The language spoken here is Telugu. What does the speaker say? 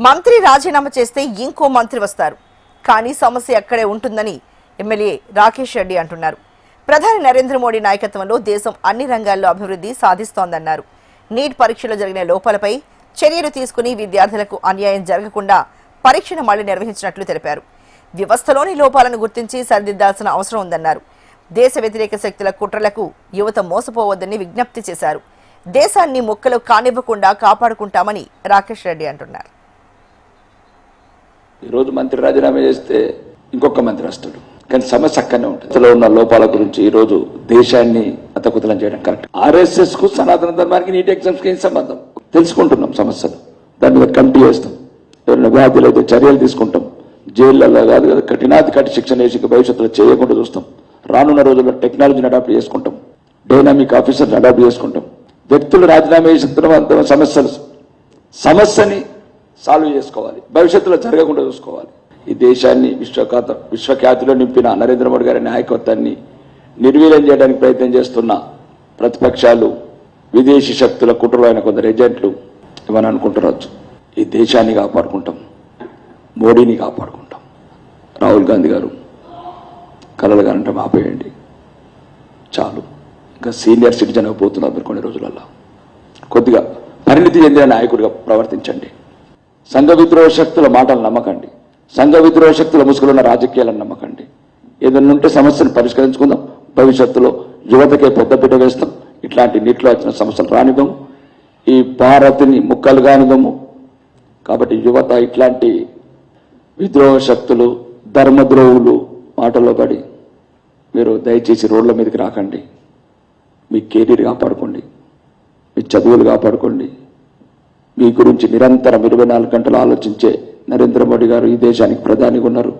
మంత్రి రాజీనామా చేస్తే ఇంకో మంత్రి వస్తారు, కానీ సమస్య అక్కడే ఉంటుందని ఎమ్మెల్యే రాకేష్ రెడ్డి అంటున్నారు. ప్రధాని నరేంద్ర మోడీ నాయకత్వంలో దేశం అన్ని రంగాల్లో అభివృద్ధి సాధిస్తోందన్నారు. నీట్ పరీక్షలో జరిగిన లోపాలపై చర్యలు తీసుకుని విద్యార్థులకు అన్యాయం జరగకుండా పరీక్షను మళ్లీ నిర్వహించినట్లు తెలిపారు. వ్యవస్థలోని లోపాలను గుర్తించి సరిదిద్దాల్సిన అవసరం ఉందన్నారు. దేశ వ్యతిరేక శక్తుల కుట్రలకు యువత మోసపోవద్దని విజ్ఞప్తి చేశారు. దేశాన్ని ముక్కలు కానివ్వకుండా కాపాడుకుంటామని రాకేష్ రెడ్డి అంటున్నారు. ఈరోజు మంత్రి రాజీనామా చేస్తే ఇంకొక మంత్రి వస్తాడు, కానీ సమస్య అక్కడనే ఉంటుంది. ఉన్న లోపాల గురించి ఈరోజు దేశాన్ని అతకుతలం చేయడం కరెక్ట్. ఆర్ఎస్ఎస్ కు సనాతన ధర్మానికి నీట్ ఎగ్జామ్స్ కి ఏం సంబంధం తెలుసుకుంటున్నాం. సమస్యలు దాని మీద కమిటీ వేస్తాం, ఎవరైనా వ్యాధులు అయితే చర్యలు తీసుకుంటాం. జైళ్లలో కాదు కదా, కఠినాతి కఠిన శిక్షణ వేసి భవిష్యత్తులో చేయకుండా చూస్తాం. రానున్న రోజుల్లో టెక్నాలజీని అడాప్ట్ చేసుకుంటాం, డైనామిక్ ఆఫీసర్ని అడాప్ట్ చేసుకుంటాం. వ్యక్తులు రాజీనామా చేసిన సమస్యని సాల్వ్ చేసుకోవాలి, భవిష్యత్తులో జరగకుండా చూసుకోవాలి. ఈ దేశాన్ని విశ్వఖ్యాతిలో నింపిన నరేంద్ర మోడీ గారి నాయకత్వాన్ని నిర్వీర్యం చేయడానికి ప్రయత్నం చేస్తున్న ప్రతిపక్షాలు, విదేశీ శక్తుల కుట్రలైన కొందరు ఏజెంట్లు ఏమని అనుకుంటున్నారు. ఈ దేశాన్ని కాపాడుకుంటాం, మోడీని కాపాడుకుంటాం. రాహుల్ గాంధీ గారు కలలు గారంటే ఆపేయండి చాలు. ఇంకా సీనియర్ సిటిజన్ అయిపోతున్నారు మీరు కొన్ని రోజులలో. కొద్దిగా పరిణితి చెందిన నాయకుడిగా ప్రవర్తించండి. సంఘ విద్రోహ శక్తుల మాటలు నమ్మకండి, సంఘ విద్రోహ శక్తుల ముసుగులున్న రాజకీయాలను నమ్మకండి. ఏదన్నా ఉంటే సమస్యను పరిష్కరించుకుందాం. భవిష్యత్తులో యువతకే పెద్దపీట వేస్తాం. ఇట్లాంటి నీటిలో వచ్చిన సమస్యలు రానివ్వము, ఈ భారత్ని ముక్కలు కానివ్వము. కాబట్టి యువత ఇట్లాంటి విద్రోహ శక్తులు, ధర్మద్రోహులు మాటల్లో పడి మీరు దయచేసి రోడ్ల మీదకి రాకండి. మీ కెరీర్ కాపాడుకోండి, మీ చదువులు కాపాడుకోండి. మీ గురించి నిరంతరం 24 గంటలు ఆలోచించే నరేంద్ర మోడీ గారు ఈ దేశానికి ప్రధానిగా ఉన్నారు.